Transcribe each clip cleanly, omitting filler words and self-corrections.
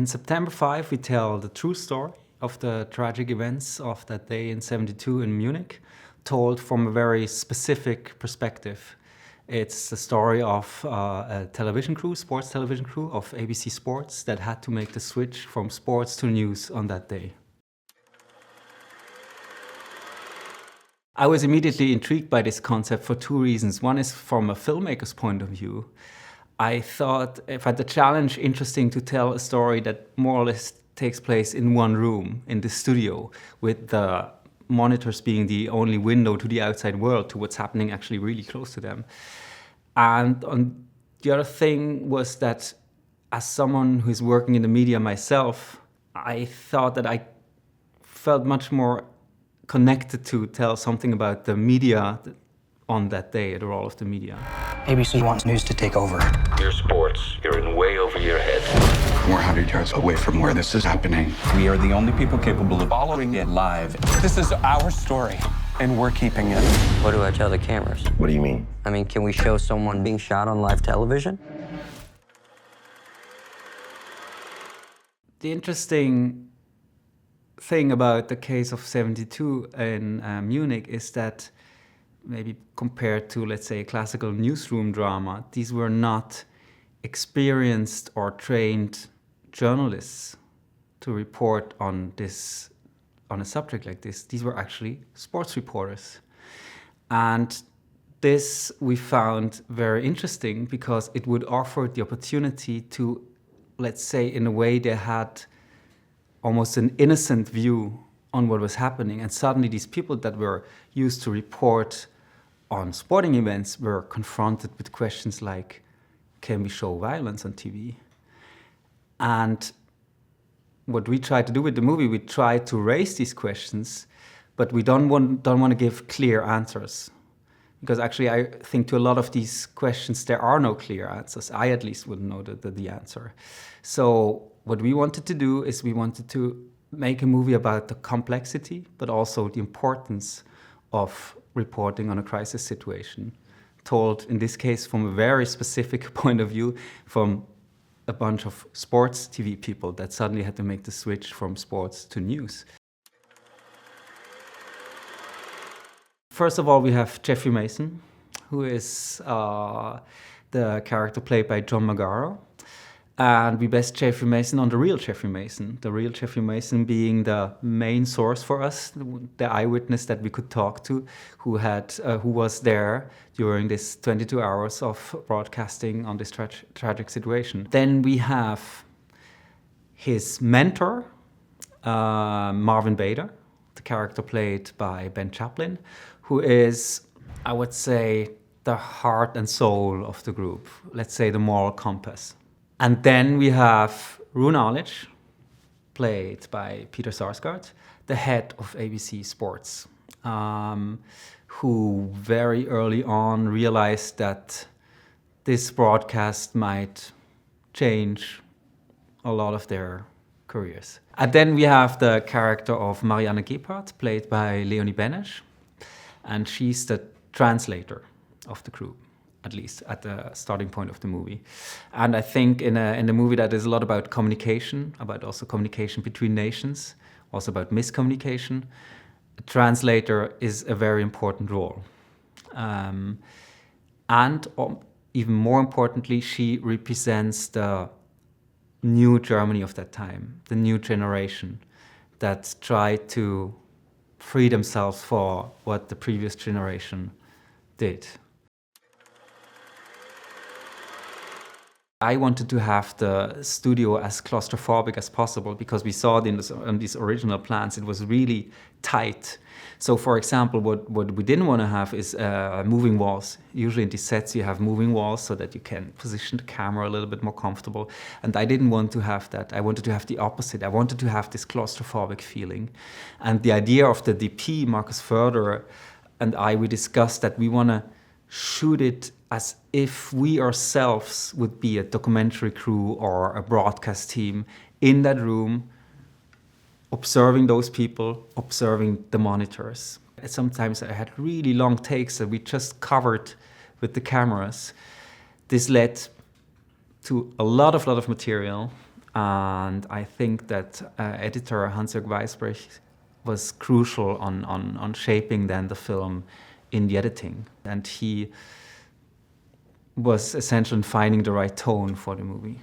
September 5, we tell the true story of the tragic events of that day in '72 in Munich, told from a very specific perspective. It's the story of a television crew, sports television crew of ABC Sports that had to make the switch from sports to news on that day. I was immediately intrigued by this concept for two reasons. One is from a filmmaker's point of view. I thought I found the challenge interesting to tell a story that more or less takes place in one room, in the studio, with the monitors being the only window to the outside world, to what's happening actually really close to them. And the other thing was that as someone who's working in the media myself, I thought that I felt much more connected to tell something about the media on that day, the role of the media. ABC wants news to take over. Your sports, you're in way over your head. We're 100 yards away from where this is happening. We are the only people capable of following it live. This is our story, and we're keeping it. What do I tell the cameras? What do you mean? I mean, can we show someone being shot on live television? The interesting thing about the case of '72 in Munich is that maybe compared to, let's say, a classical newsroom drama, these were not experienced or trained journalists to report on a subject like this. These were actually sports reporters. And this we found very interesting because it would offer the opportunity to, let's say, in a way they had almost an innocent view on what was happening. And suddenly these people that were used to report on sporting events were confronted with questions like, can we show violence on TV? And what we try to do with the movie, we try to raise these questions, but we don't want to give clear answers. Because actually I think to a lot of these questions there are no clear answers. I at least wouldn't know the answer. So what we wanted to do is we wanted to make a movie about the complexity, but also the importance of reporting on a crisis situation, told in this case from a very specific point of view, from a bunch of sports TV people that suddenly had to make the switch from sports to news. First of all, we have Jeffrey Mason, who is the character played by John Magaro. And we based Jeffrey Mason on the real Jeffrey Mason being the main source for us, the eyewitness that we could talk to, who was there during this 22 hours of broadcasting on this tragic situation. Then we have his mentor, Marvin Bader, the character played by Ben Chaplin, who is, I would say, the heart and soul of the group, let's say the moral compass. And then we have Rune Arlich, played by Peter Sarsgaard, the head of ABC Sports, who very early on realized that this broadcast might change a lot of their careers. And then we have the character of Marianne Gebhardt, played by Leonie Benesch, and she's the translator of the group, at least at the starting point of the movie. And I think in the movie that is a lot about communication, about also communication between nations, also about miscommunication. A translator is a very important role. And even more importantly, she represents the new Germany of that time, the new generation that tried to free themselves for what the previous generation did. I wanted to have the studio as claustrophobic as possible because we saw it in these original plans, it was really tight. So for example, what we didn't want to have is moving walls. Usually in these sets you have moving walls so that you can position the camera a little bit more comfortable. And I didn't want to have that. I wanted to have the opposite. I wanted to have this claustrophobic feeling. And the idea of the DP, Markus Förderer, and we discussed that we want to shoot it as if we ourselves would be a documentary crew or a broadcast team in that room, observing those people, observing the monitors. Sometimes I had really long takes that we just covered with the cameras. This led to a lot of material, And I think that editor Hans-Jörg Weisbrich was crucial on shaping then the film in the editing. And he was essential in finding the right tone for the movie.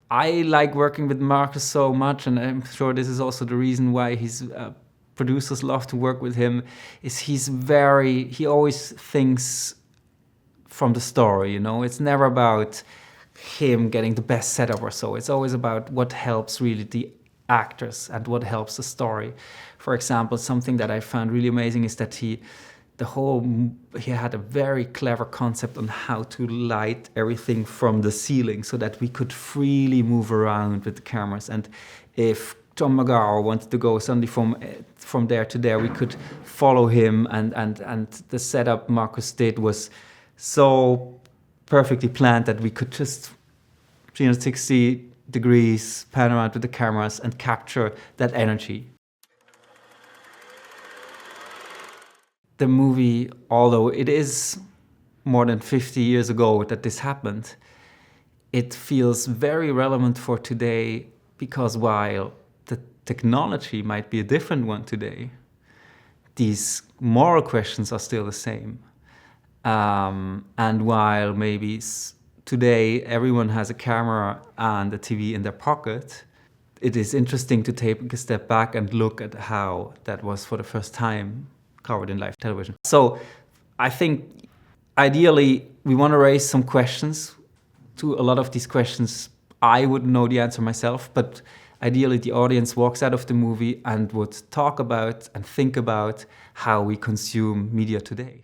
I like working with Marcus so much, and I'm sure this is also the reason why his producers love to work with him, is he always thinks from the story, you know? It's never about him getting the best setup or so. It's always about what helps really the actors and what helps the story. For example, something that I found really amazing is that he had a very clever concept on how to light everything from the ceiling so that we could freely move around with the cameras. And if John McGarr wanted to go suddenly from there to there, we could follow him, and the setup Marcus did was so perfectly planned that we could just 360 degrees pan around with the cameras and capture that energy. The movie, although it is more than 50 years ago that this happened, it feels very relevant for today, because while the technology might be a different one today, these moral questions are still the same. And while maybe today everyone has a camera and a TV in their pocket, it is interesting to take a step back and look at how that was for the first time covered in live television. So I think ideally we want to raise some questions. To a lot of these questions I wouldn't know the answer myself, but ideally the audience walks out of the movie and would talk about and think about how we consume media today.